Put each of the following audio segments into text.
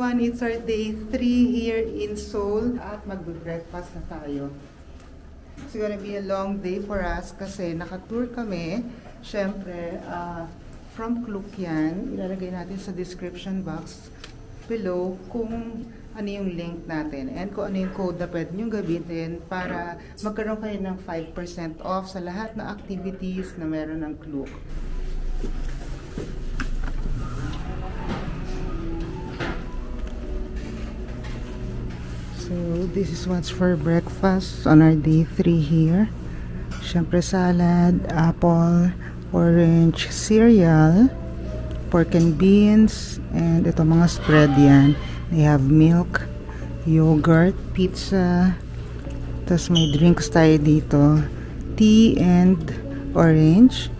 everyone, it's our day 3 here in Seoul at mag-breakfast na tayo. It's gonna be a long day for us kasi naka-tour kami. Siyempre, from Klook yan. Ilalagay natin sa description box below kung ano yung link natin and kung ano yung code na pwede nyo gamitin para magkaroon kayo ng 5% off sa lahat na activities na meron ng Klook. So, this is what's for breakfast on our day 3 here. Siyempre, salad, apple, orange, cereal, pork and beans, and ito mga spread yan. They have milk, yogurt, pizza, tapos may drinks tayo dito. Tea and orange,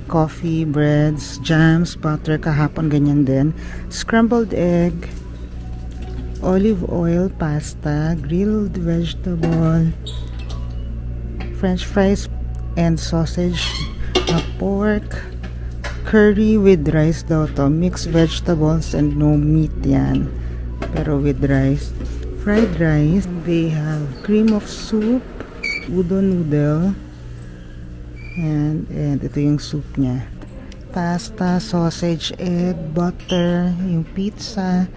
coffee, breads, jams, butter, kahapon ganyan din. Scrambled egg, olive oil, pasta, grilled vegetable, french fries and sausage, pork, curry with rice daw to, mixed vegetables and no meat yan, pero with rice, fried rice. They have cream of soup, udon noodle, and ito yung soup niya, pasta, sausage, egg, butter, yung pizza,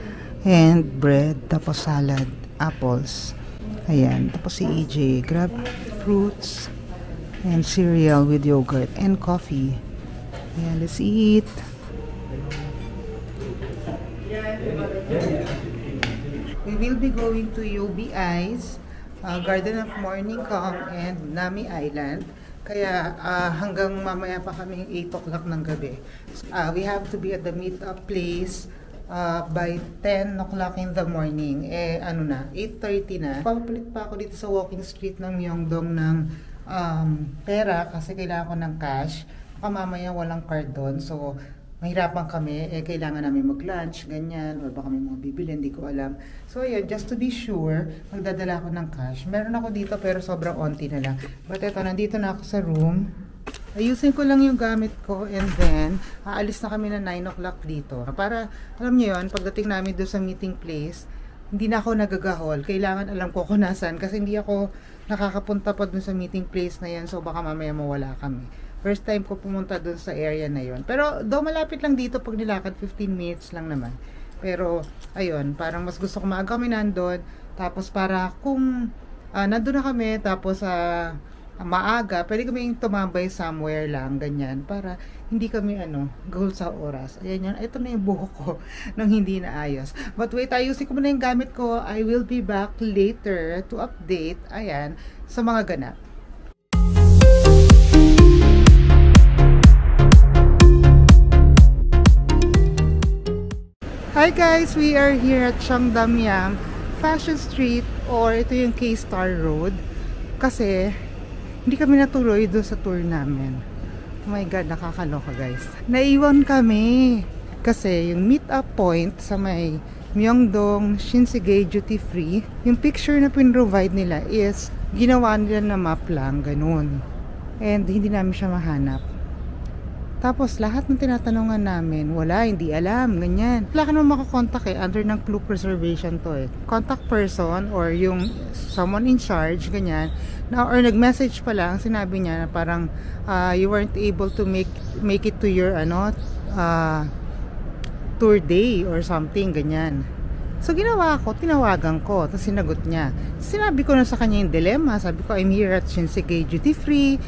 and bread, tapos salad, apples. Ayan, tapos si EJ, grab fruits and cereal with yogurt and coffee. Ayan, let's eat. We will be going to UBI's, Garden of Morning Calm and Nami Island. Kaya hanggang mamaya pa kami 8 o'clock ng gabi. We have to be at the meet-up place by 10 o'clock in the morning. 8:30 na. Papapalit pa ako dito sa walking street ng Myeongdong ng pera kasi kailangan ko ng cash. Baka mamaya walang card doon. So, mahirapan kami. Kailangan namin mag-lunch, ganyan. Or baka may mga bibili, hindi ko alam. So, yun, just to be sure, magdadala ako ng cash. Meron ako dito pero sobrang onti na lang. But eto, nandito na ako sa room. Ayusin ko lang yung gamit ko and then aalis na kami na 9 o'clock dito. Para, alam niyo yun, pagdating namin doon sa meeting place, hindi na ako nagagahol. Kailangan alam ko kung nasan kasi hindi ako nakakapunta pa doon sa meeting place na yan. So, baka mamaya mawala kami. First time ko pumunta doon sa area na yon. Pero, daw malapit lang dito pag nilakad, 15 minutes lang naman. Pero, ayun, parang mas gusto ko maaga kami nandun. Tapos, para kung nandun na kami, tapos maaga, pwede kami tumambay somewhere lang, ganyan, para hindi kami goal sa oras. Ayan yan, ito na yung buhok ko nang hindi na ayos. But wait, ayusin ko muna yung gamit ko. I will be back later to update, ayan, sa mga ganap. Hi guys, we are here at Cheongdam-yam Fashion Street, or ito yung K-Star Road, kasi hindi kami natuloy doon sa tour namin. Oh my god, nakakaloka guys. Naiwan kami kasi yung meet up point sa may Myeongdong Shinsegae Duty Free, yung picture na pin-provide nila is ginawa nila na map lang, ganun. And hindi namin siya mahanap. Tapos lahat ng tinatanungan namin, wala, hindi alam, ganyan. Wala ka naman makakontak under ng Klook reservation to Contact person or yung someone in charge, ganyan. Or nag-message pa lang, sinabi niya na parang you weren't able to make it to your tour day or something, ganyan. So ginawa ko, tinawagan ko, tapos sinagot niya. Sinabi ko na sa kanya yung dilemma, sabi ko, I'm here at Shinsegae Duty Free,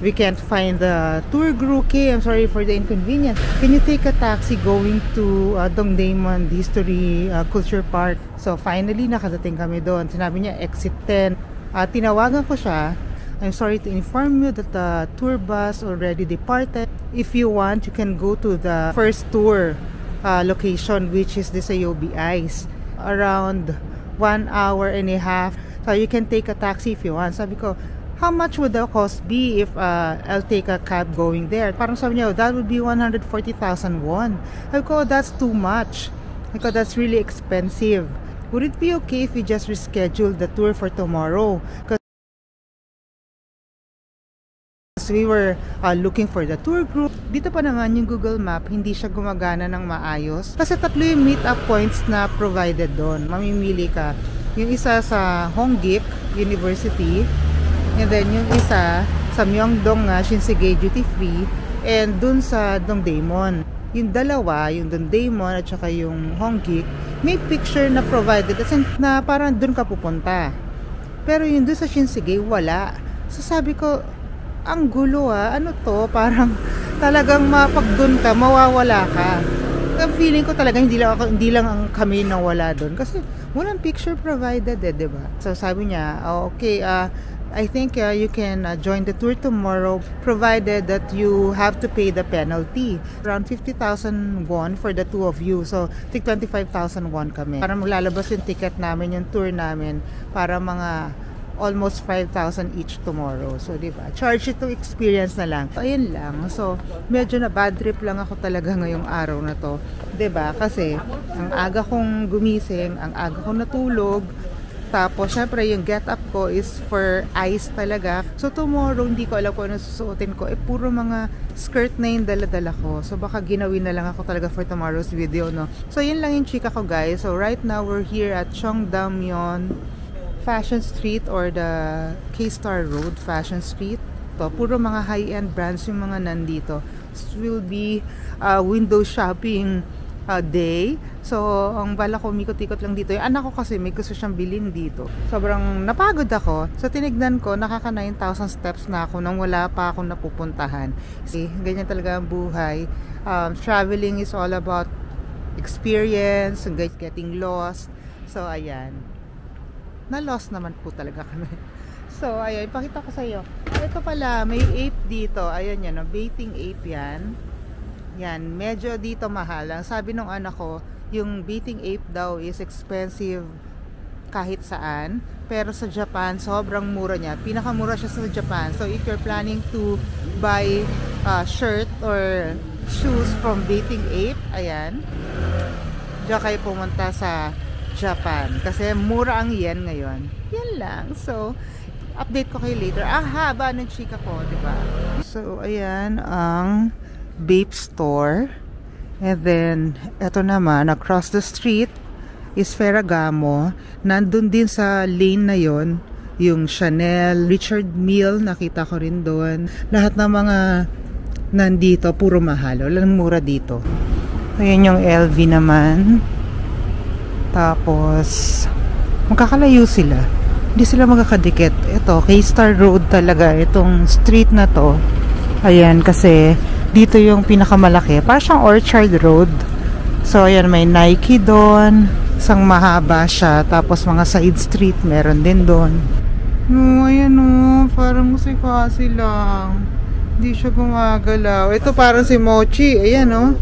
we can't find the tour group. Okay, I'm sorry for the inconvenience. Can you take a taxi going to Dongdaemun History Culture Park? So finally, nakadating kami doon. Sinabi niya, exit 10. Tinawagan ko siya. I'm sorry to inform you that the tour bus already departed. If you want, you can go to the first tour location, which is the UBI's. Around 1 hour and a half. So you can take a taxi if you want. Sabi ko, how much would the cost be if I'll take a cab going there? Parang sabi niya, that would be 140,000 won. Sabi ko, that's too much. Sabi ko, that's really expensive. Would it be okay if we just reschedule the tour for tomorrow? we were looking for the tour group. Dito pa naman yung Google Map, hindi siya gumagana ng maayos. Kasi tatlo yung meet-up points na provided doon. Mamimili ka. Yung isa sa Hongik University, and then yung isa sa Myeongdong Shinsegae Duty Free, and dun sa Dongdaemun. Yung dalawa, yung Dongdaemun at saka yung Hongik, may picture na provided kasi na parang dun ka pupunta. Pero yung dun sa Shinsegae, wala. So sabi ko, ang gulo ano to? Parang talagang pag dun ka, mawawala ka. Ang feeling ko talaga hindi lang ang kami nang wala dun kasi walang picture provided diba? So sabi niya, okay, I think you can join the tour tomorrow provided that you have to pay the penalty. Around 50,000 won for the two of you. So, tig 25,000 won kami. Para maglalabas yung ticket namin, yung tour namin, para mga almost 5,000 each tomorrow. So, diba? Charge it to experience na lang. So, ayun lang. So, medyo na bad trip lang ako talaga ngayong araw na to. Diba? Kasi, ang aga kong gumising, ang aga kong natulog, tapos, syempre, yung get up ko is for eyes talaga. So, tomorrow, hindi ko alam kung ano susuotin ko. Puro mga skirt na yung dala-dala ko. So, baka ginawin na lang ako talaga for tomorrow's video, no? So, yun lang yung chika ko, guys. So, right now, we're here at Cheongdam-yeon Fashion Street or the K-Star Road Fashion Street. To, puro mga high-end brands yung mga nandito. This will be window shopping day. So, ang bala ko, umikot-ikot lang dito. Yung anak ko kasi may gusto siyang bilhin dito. Sobrang napagod ako. So, tinignan ko, nakaka 9,000 steps na ako nang wala pa akong napupuntahan. Kasi, ganyan talaga ang buhay. Traveling is all about experience, getting lost. So, ayan. Na-lost naman po talaga kami. So, ayan, ipakita ko sa iyo. Ito pala, may ape dito. Ayan yan, baiting ape yan. Yan, medyo dito mahal. Ang sabi ng anak ko, yung baiting ape daw is expensive kahit saan. Pero sa Japan, sobrang mura niya. Pinakamura siya sa Japan. So, if you're planning to buy shirt or shoes from baiting ape, ayan, diyan kayo pumunta sa Japan. Kasi mura ang yen ngayon. Yan lang. So, update ko kayo later. Haba ng chika ko, diba? So, ayan ang Bape store. And then eto naman across the street is Ferragamo. Nandun din sa lane na yon yung Chanel, Richard Mille, nakita ko rin doon. Lahat ng mga nandito puro mahal, walang mura dito. Ayan yung LV naman. Tapos magkakalayo sila, hindi sila magkakadikit. Ito K-Star Road talaga itong street na to. Ayan, kasi dito yung pinakamalaki. Parang siyang Orchard Road. So, ayan, may Nike doon. Isang mahaba siya. Tapos, mga side street, meron din doon. No, ayan o. Parang musikasi lang. Hindi siya gumagalaw. Ito parang si Mochi. Ayan o.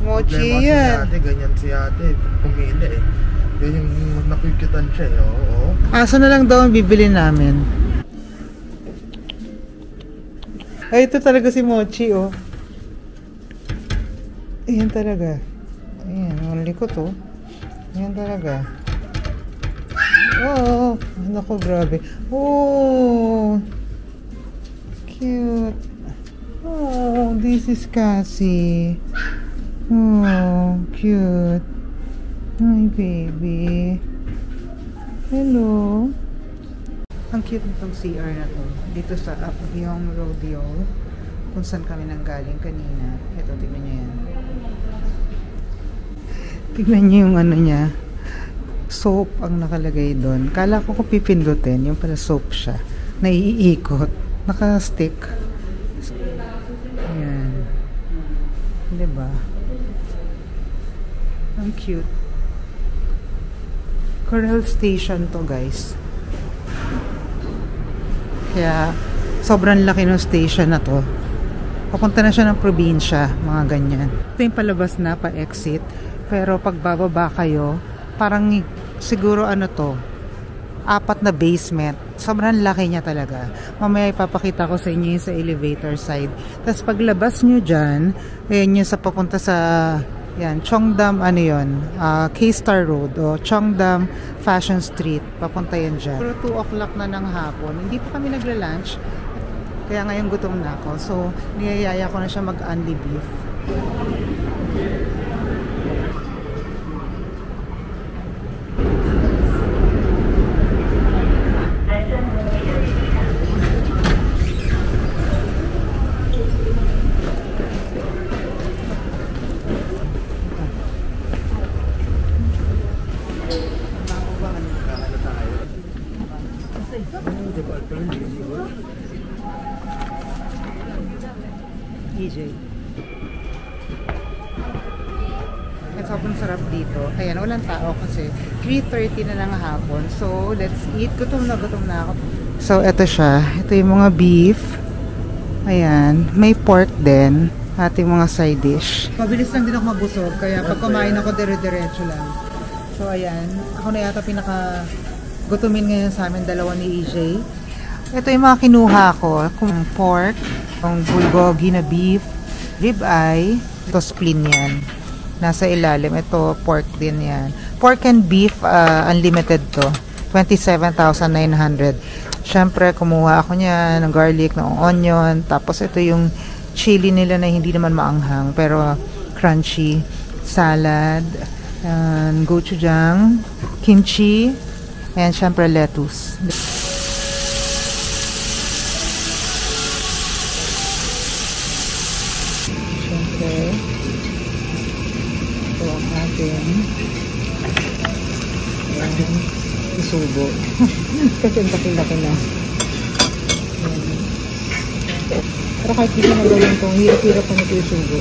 Mochi yan. Si ate, ganyan si ate. Pumili eh. Ganyan nakikitan siya eh. Oo. Asa na lang daw ang bibili namin. Ay, ito talaga si Mochi, oh. Ayan talaga. Ayan, ang likot, oh. Ayan talaga. Oh, naku, grabe. Oh, cute. Oh, this is Cassie. Oh, cute. Hi, baby. Hello. Ang cute nitong CR na to. Dito sa Apgujeong Rodeo, kung saan kami nanggaling kanina. Ito, tignan nyo yan. Tignan nyo yung ano niya. Soap ang nakalagay doon. Kala ko kung pipindutin, yung pala soap siya. Naiikot. Naka-stick. Ayan. Diba? Ang cute. Coral Station to, guys. Kaya, sobrang laki ng station na to. Papunta na siya ng probinsya, mga ganyan. Ito yung palabas na, pa-exit. Pero pag bababa kayo, parang siguro ano to, 4 na basement. Sobrang laki niya talaga. Mamaya ipapakita ko sa inyo yung sa elevator side. Tapos paglabas nyo dyan, ayan yung sa papunta sa yan, Cheongdam, ano yun, K-Star Road o Cheongdam Fashion Street. Papunta yan dyan. Pero 2 o'clock na ng hapon. Hindi pa kami nagla-lunch. Kaya ngayon gutom na ako. So, niyayaya ko na siya mag-unli beef. EJ. At sobrang sarap dito. Ayan, walang tao kasi 3:30 na ng hapon. So, let's eat. Gutom na ako. So, eto siya. Ito yung mga beef. Ayan. May pork din. Ating mga side dish. Mabilis lang din ako mabusog. Kaya pag kumain ako, dire-diretso lang. So, ayan. Ako na yata pinaka gutumin ngayon sa amin, dalawa ni EJ. Ito yung mga kinuha ko. Kung pork, yung bulgogi na beef, ribeye, ito spleen yan. Nasa ilalim. Ito pork din yan. Pork and beef, unlimited to. 27,900. Siyempre, kumuha ako niya ng garlic, ng onion. Tapos ito yung chili nila na hindi naman maanghang, pero crunchy. Salad, gochujang, kimchi, and siyempre lettuce. Siyempre, ito ang ating isubo. Kasi ang laki-laki na. Pero kahit hindi na gawin itong hirap-hirap na ito isubo.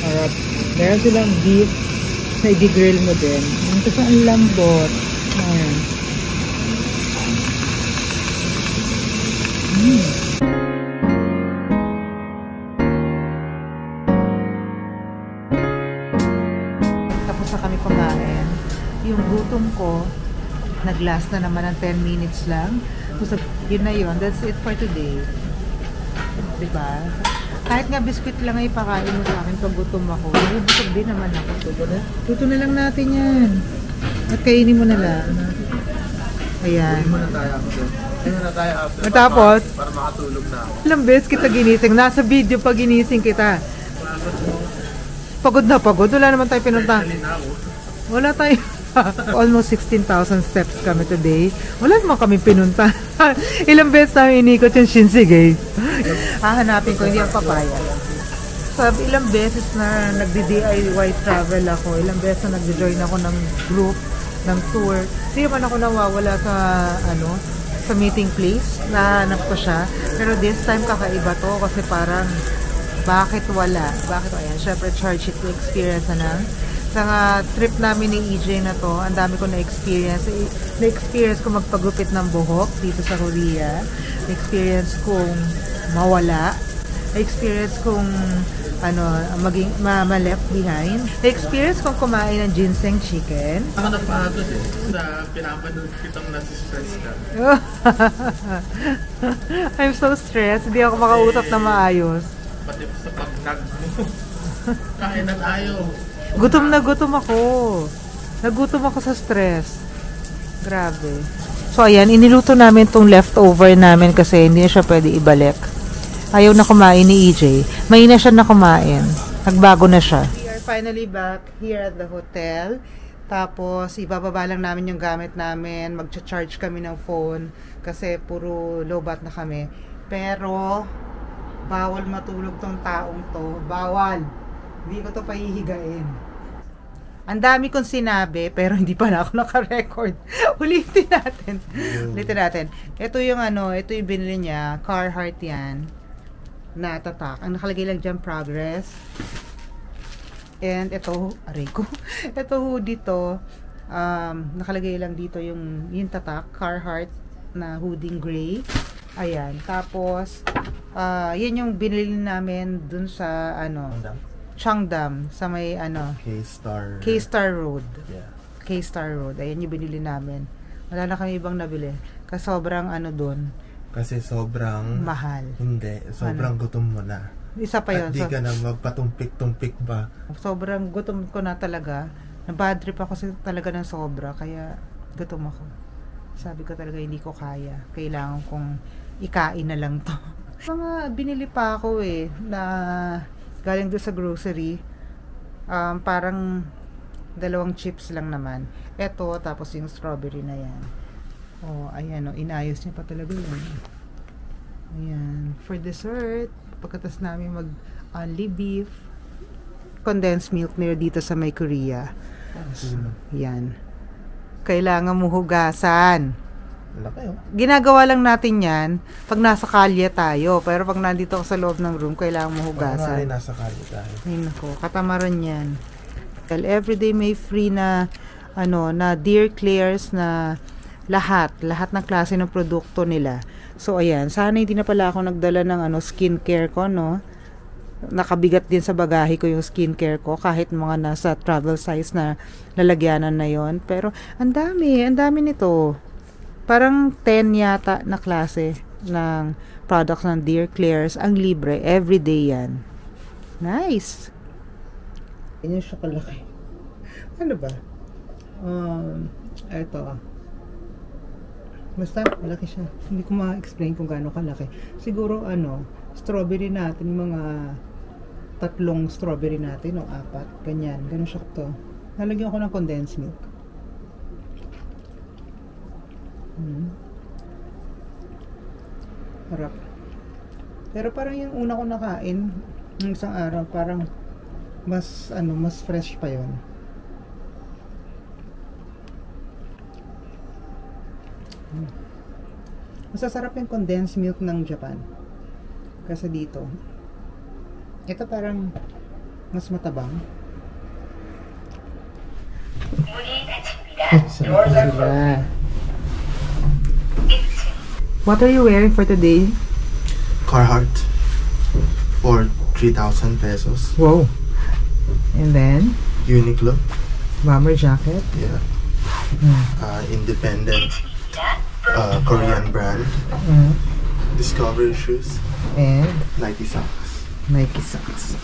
Harap. Meron silang beef na i-grill mo din. Ito pa ang lambot. Ayan. Tapos na kami kumain. Yung gutom ko, nag-last na naman ng 10 minutes lang. So, yun na yun. That's it for today. Diba? Kahit nga biskuit lang ay pakain mo sa akin pag gutom ako. Busog din naman ako. Luto na lang natin yan. At kainin mo na lang. Ayan. Tapos, para makatulog na ako. ilang beses kita ginising. Nasa video pa ginising kita. Pagod na pagod. Wala naman tayo pinunta. Wala tayo. Almost 16,000 steps kami today. Wala naman kami pinunta. Ilang beses namin inikot yung Shinsegae. Hahanapin ko, hindi ang papaya. Sabi, ilang beses na nagdi-DIY travel ako. Ilang beses na nagdi-join ako ng group, ng tour. Hindi naman ako nawawala sa, sa meeting place. Nahanap ko siya. Pero this time kakaiba to kasi parang, bakit wala? Bakit ayan? Syempre, charge it to experience na lang. Sa trip namin ni EJ na to, ang dami ko na-experience. Na-experience ko magpagupit ng buhok dito sa Korea. Na-experience kong mawala. Na-experience kong maging ma-left behind. Na-experience kong kumain ng ginseng chicken. Ako napagod sa pinapanood kitang nasi-stress ka. I'm so stressed. Hindi ako makausap na maayos. Pati sa pag-nag mo. Kain na tayo. Gutom na gutom ako. Nagutom ako sa stress. Grabe. So, ayan. Iniluto namin tong leftover namin kasi hindi na siya pwede ibalik. Ayaw na kumain ni EJ. May na siya na kumain. Nagbago na siya. We are finally back here at the hotel. Tapos, ibababa lang namin yung gamit namin. Mag-charge kami ng phone kasi puro low-bat na kami. Pero, bawal matulog tong taong to. Bawal. Hindi ko to pahihigain. Ang dami kong sinabi, pero hindi pa na ako naka-record. Ulitin natin. Ito yung ito yung binili niya. Carhartt yan. Na tatak. Ang nakalagay lang dyan, progress. And ito, aray ko. Ito hoodie to. Nakalagay lang dito yung tatak. Carhartt na hoodie gray. Ayan. Tapos, yan yung binili namin dun sa Cheongdam sa may K-Star Road. Yeah. K-Star Road. Ayan yung binili namin. Wala na kami ibang nabili. Kasi sobrang doon. Kasi sobrang mahal. Hindi, sobrang gutom mo na. Isa pa yun. At di ka na magpatumpik-tumpik ba? Sobrang gutom ko na talaga. Na-bad trip ako talaga ng sobra. Kaya gutom ako. Sabi ko talaga hindi ko kaya. Kailangan kong ikain na lang to. Mga binili pa ako na galing doon sa grocery. Parang 2 chips lang naman. Eto, tapos yung strawberry na yan. Ayan inayos niya pa talaga yun. Ayan. For dessert, pagkatas namin only beef, condensed milk meron dito sa may Korea. Yan. Kailangan mo hugasan. Laki Ginagawa lang natin yan pag nasa kalye tayo. Pero pag nandito ka sa loob ng room, kailangan mo hugasan. Nasa kalye tayo. Ay nako, katamaran yan. Well, everyday may free na na Dear Claire's na lahat ng klase ng produkto nila. So ayan, sana hindi na pala ako nagdala ng skincare ko, no. Nakabigat din sa bagahe ko yung skincare ko kahit mga nasa travel size na lalagyanan na yon. Pero ang dami nito. Parang 10 yata na klase ng products ng Dear Claire's ang libre everyday yan. Nice. Yan yung kalaki. Ano ba? Ito. Basta malaki siya. Hindi ko ma-explain kung gaano kalaki. Siguro strawberry natin, mga 3 strawberry natin o 4, ganyan. Ganun siya to. Nalagyan ko ng condensed milk. Harap. Pero parang yung una ko nakain ng isang araw, parang mas fresh pa yon. Masasarap yung condensed milk ng Japan kasi dito ito parang mas matabang. What are you wearing for today? Carhartt for 3,000 pesos. Wow. And then Uniqlo. Bomber jacket. Yeah. Independent Korean brand. Discovery shoes. And Nike socks. Nike socks.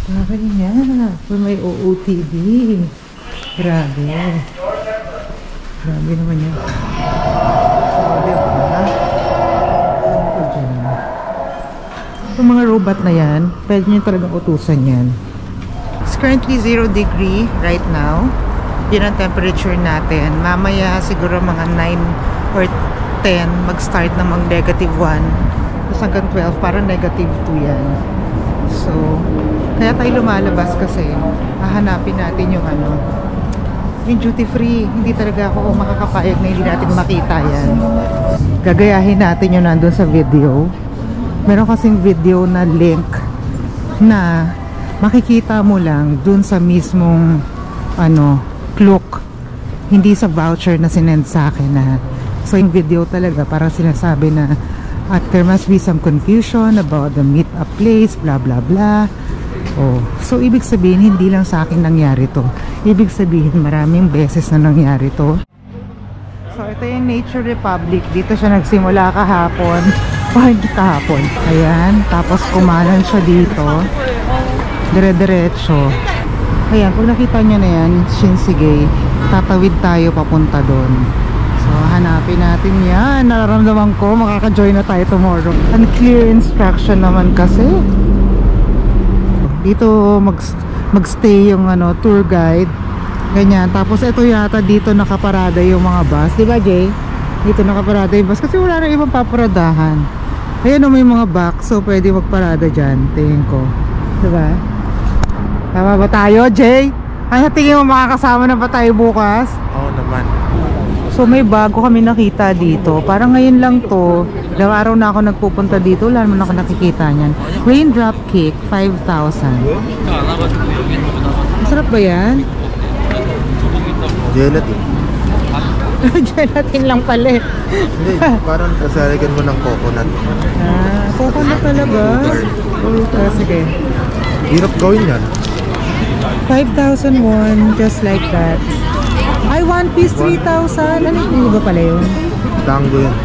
Grabe niya. For may OOTD. Grabe. Grabe naman yan. So, diba? Yung mga robot na yan, pwede nyo talagang utusan yan. It's currently 0 degree right now. Yun ang temperature natin. Mamaya siguro mga 9 or 10 mag-start na mag-negative 1. Tapos hanggang 12 parang negative 2 yan. So, kaya tayo lumalabas kasi hahanapin natin yung yung duty free. Hindi talaga ako makakapayag na hindi natin makita yan. Gagayahin natin yung nandun sa video. Meron kasing video na link na makikita mo lang dun sa mismong Klook, hindi sa voucher na sinend sa akin na. So yung video talaga parang sinasabi na there must be some confusion about the meet up place, blah blah blah. So ibig sabihin hindi lang sa akin nangyari to. Ibig sabihin maraming beses na nangyari to. So ito yung Nature Republic. Dito siya nagsimula kahapon. Hindi kahapon. Ayan, tapos kumanan siya dito. Dire-diretso. Ayan, pag nakita nyo na yan, Shinsegae, tatawid tayo papunta doon. So, hanapin natin yan. Nararamdaman ko, makaka-join na tayo tomorrow. Unclear instruction naman kasi. Dito magstay yung tour guide. Ganyan. Tapos ito yata dito nakaparada yung mga bus. Diba, Jay? Dito nakaparada yung bus. Kasi wala na ibang paparadahan. Ayan may mga box. So, pwede magparada dyan. Tingin ko. Diba? Tama ba tayo, Jay? Ano tingin mo, makakasama na ba tayo bukas? Oo naman. So may bago kami nakita dito. Parang ngayon lang to. Ilang araw na ako nagpupunta dito. Wala naman ako nakikita niyan. Raindrop cake, 5,000. Masarap ba yan? Gelatin. Gelatin lang pala. Hindi, parang kasaligan mo ng coconut. Coconut talaga? Sige. Hirap gawin yan. 5,000 won, just like that. Ay, one piece, 3,000. Ano yung ba pala yun? Tango yun.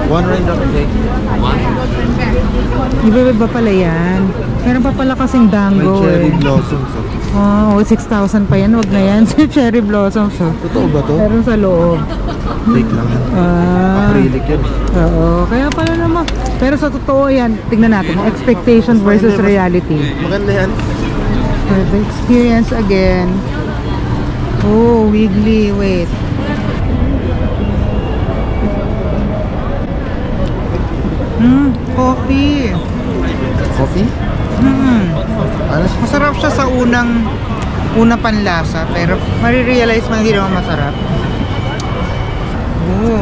One raindrop cake. Iba pala yan. Meron pa pala kasing May dango cherry eh. blossoms. Oh, 6,000 pa yan. Huwag na yan. Cherry blossoms. Oh. Totoo ba to? Meron sa loob. Fake lang yan. Acrylic yan. Oo, kaya pala naman. Pero sa totoo yan, tignan natin. Expectation versus reality. Maganda yan. For the experience again. Oh, wiggly. Wait. Coffee. Coffee? Ano? Masarap siya sa una panlasa, pero marirealize mo hindi naman masarap.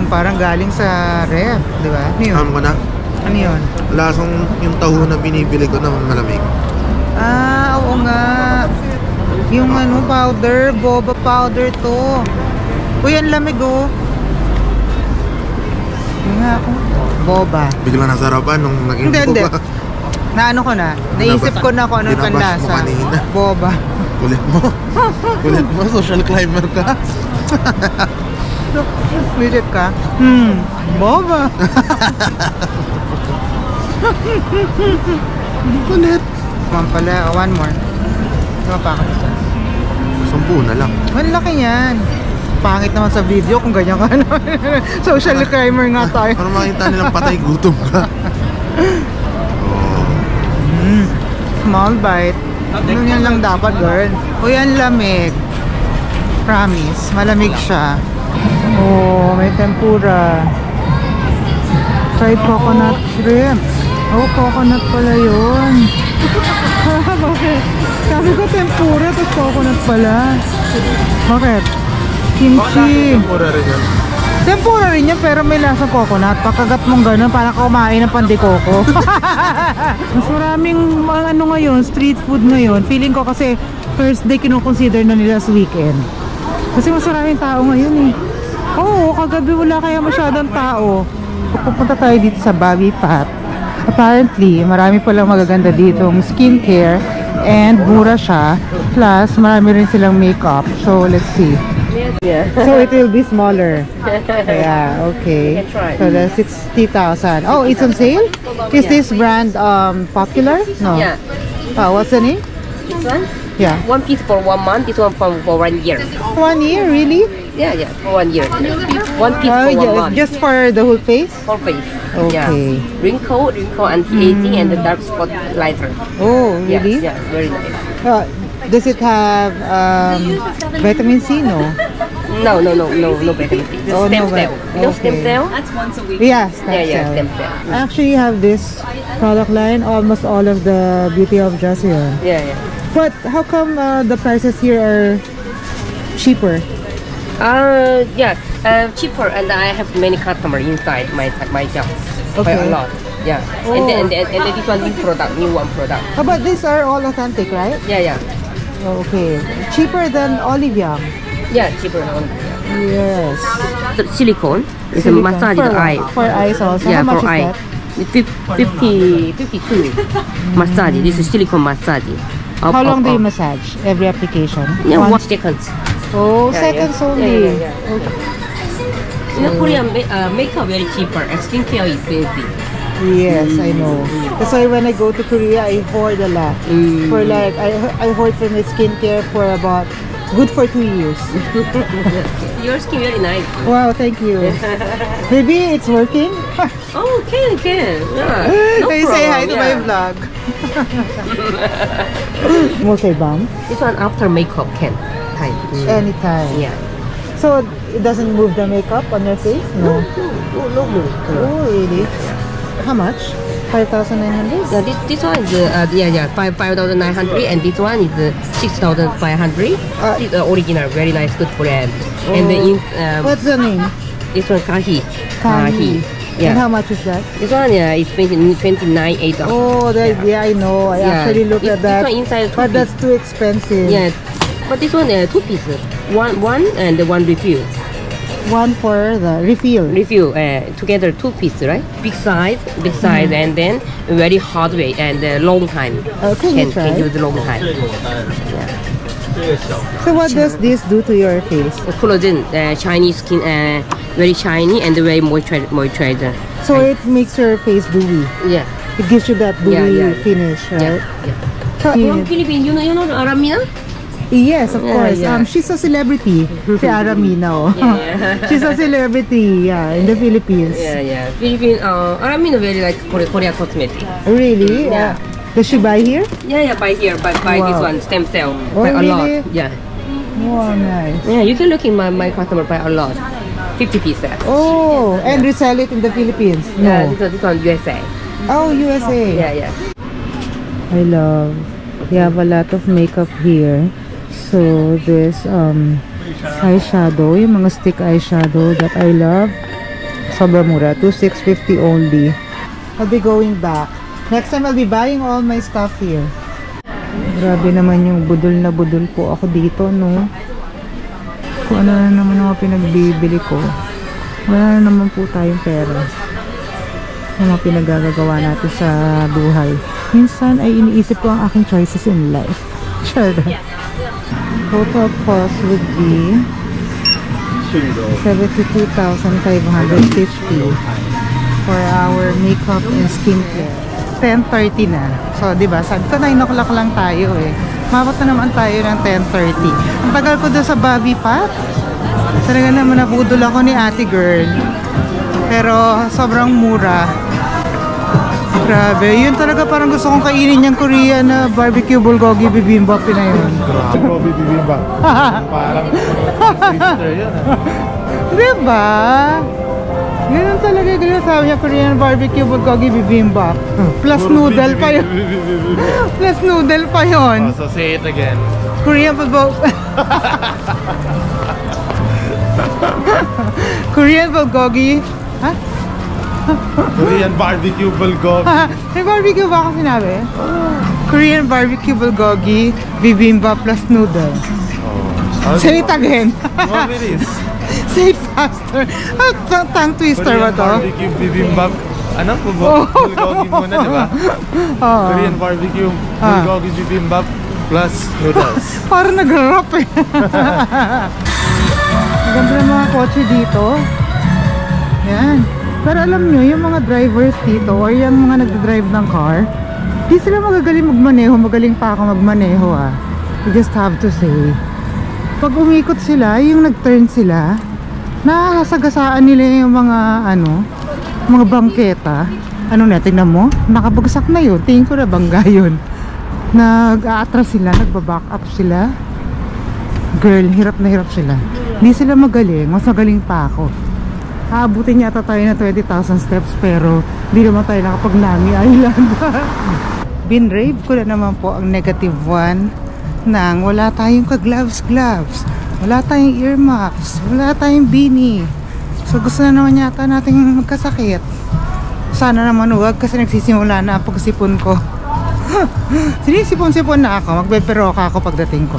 Parang galing sa ref, di ba? Ano yun? Ko na. Ano yun? Lasang yung taho na binibili ko na malamig. Oo nga. Yung powder, boba powder to. Uy, ang lamig oh. Yun nga ako. Boba. Bigla nasarapan nung naging Hindi. boba. Naano ko na. Naisip ko na kung anong Binabas mo panlasa. kanina. Boba. Kulit mo. Kulit mo, social climber ka. Legit ka? Boba. Kulit. One pala. One more. Ano pa ka isa? 10 na lang. Ang laki yan. Pangit naman sa video kung ganyan ka na. Social climber nga tayo. Para makita nilang patay gutom ka. Small bite. Ano yan lang dapat, girl. Uy, ang lamig. Promise, malamig siya. Oh, may tempura. Fried coconut shrimp. Oh, coconut pala yun. Bakit? Sabi ko tempura, tapos coconut pala. Bakit? Kimchi. Mura rin yan. Tempura rin yan, pero may lasang coconut. Pagkagat mong gano'n, parang kumain ng pandikoko. Mas maraming ngayon, street food ngayon. Feeling ko kasi first day kinukonsider na nila sa weekend. Kasi mas maraming tao ngayon eh. Oo, kagabi wala kaya masyadong tao. Pupunta tayo dito sa Bobby Fat. Apparently, marami palang magaganda ditong skincare and mura siya. Plus, marami rin silang makeup. So, let's see. Yeah. So it will be smaller. Yeah, okay. So the 60,000. Oh, it's on sale? Is this brand popular? No. Yeah. What's the name? This one? Yeah. One piece for 1 month, this one for 1 year. 1 year, really? Yeah, for 1 year. One piece for 1 yeah, month. just for the whole face? For face. Okay. Yeah. Wrinkle anti-aging and the dark spot lighter. Oh, really? Yeah, very nice. Does it have vitamin C? No. No vitamin C. This Oh, stem no, cell. You know stem okay. cell? Yeah, stem Yeah, cell. stem cell. I actually have this product line, almost all of the Beauty of Joseon. Yeah. But how come the prices here are cheaper? Cheaper, and I have many customers inside my shop. Okay. Quite a lot. Yeah. Oh. And then this one new one product. But these are all authentic, right? Yeah. Okay. Cheaper than Olive Young. Yeah, cheaper one. Yes. The silicone is a Silicone. massage for, the eye. For eyes also. Yeah, How much for is eye. that? 52 massage. This is silicone massage. How long do you massage every application? Yeah, 1 Once? second. Oh, Yeah, seconds yeah. only. Yeah. Okay. You know, Korean makeup very cheaper and skincare is expensive. Yes, I know. That's why when I go to Korea, I hoard a lot. For like, I hoard for my skincare for about good for 2 years. Your skin very nice. Wow, thank you. Maybe it's working. Oh, can. Yeah. No Can you say hi problem, to yeah. my vlog? Multi-balm? This one after makeup can. Time. Anytime. Yeah. So it doesn't move the makeup on your face? No. No. Oh, really? How much? 5,900? Yeah, this one is 5,900 and this one is 6,500. It's original, very nice, good brand. And the What's the name? this one Kahi. Kahi. Yeah. And how much is that? This one is 29,800. Oh, yeah, I know. I actually looked at that. This one inside two But that's too expensive. Yeah, but this one 2 pieces. One and one refill. One for the refill. Refill together 2 pieces, right? Big size, and then very hard way and long time. Can you try? Can use long time. So what does this do to your face? The collagen, Chinese skin, very shiny and very moisturizer. So it makes your face dewy. Yeah. It gives you that dewy finish, right? Yeah. From Philippines, you know Aramina? Yes, of course. yeah. She's a celebrity. Si Aramina, oh. Yeah. She's a celebrity, in the Philippines. Yeah. Philippine, Aramina very like Korea cosmetic. Really? Yeah. Does she buy here? Yeah, buy here, buy this one, stem cell. Oh, Buy a really? lot. Yeah. Wow, nice. Yeah, you can look in my customer buy a lot. 50 pieces. Oh, and resell it in the Philippines? Yeah, No. this one USA. Oh, USA. Yeah. I love. They have a lot of makeup here. So this eyeshadow, yung mga stick eyeshadow that I love. Sobrang mura, 2,650 only. I'll be going back. Next time I'll be buying all my stuff here. Grabe naman yung budol na budol po ako dito, no? Kung ano na naman ang pinagbibili ko. Wala na naman po tayong pera. Yung mga pinagagagawa natin sa buhay. Minsan ay iniisip ko ang aking choices in life. Sure. Total cost would be 72,550 for our makeup and skincare. 10:30 na. So, di ba? Sabi ko, 9 o'clock lang tayo eh. Mabot na naman tayo ng 10:30. Ang tagal ko doon sa Bobby Pat. Talaga naman nabudol ako ni ate girl. Pero sobrang mura. Grabe. Yun talaga parang gusto kong kainin yung Korean na barbecue bulgogi bibimbap na yun. Grabe, bibimbap. Parang sister yun. Diba? Ganun talaga yung sabi niya, Korean barbecue bulgogi bibimbap. Plus noodle pa yun. Plus noodle pa yun. So say it again. Korean bulgogi. Korean bulgogi. Ha? Korean barbecue bulgogi. May barbecue ba ako sinabi? Korean barbecue bulgogi bibimbap plus noodle. Say it again. What it is? Say it faster. Tongue twister ba Korean to? barbecue bibimbap. Ano? Bulgogi muna, di ba? Korean barbecue bulgogi bibimbap plus noodles. Parang nag-rap eh. Maganda ng mga kotse dito. Yan. Pero alam nyo, yung mga drivers dito or yung mga nagdadrive ng car, di sila magagaling magmaneho. Magaling pa ako magmaneho ah. You just have to say. Pag umikot sila, yung nag-turn sila, nakasagasaan nila yung mga mga bangketa. Ano na, tingnan mo? Nakabagsak na yun. Tingin ko na bangga yun. Nag-a-atras sila, nagbaback up sila. Girl, hirap na hirap sila. Hindi sila magaling. Mas magaling pa ako. Aabutin yata tayo na 20,000 steps pero hindi naman tayo nakapag Nami Island. Binrave ko na naman po ang -1 nang wala tayong ka-gloves. Wala tayong earmuffs. Wala tayong beanie. So gusto na naman yata nating magkasakit. Sana naman huwag kasi nagsisimula na ang pagsipon ko. Sinisipon-sipon na ako. Magbeperoka ako pagdating ko.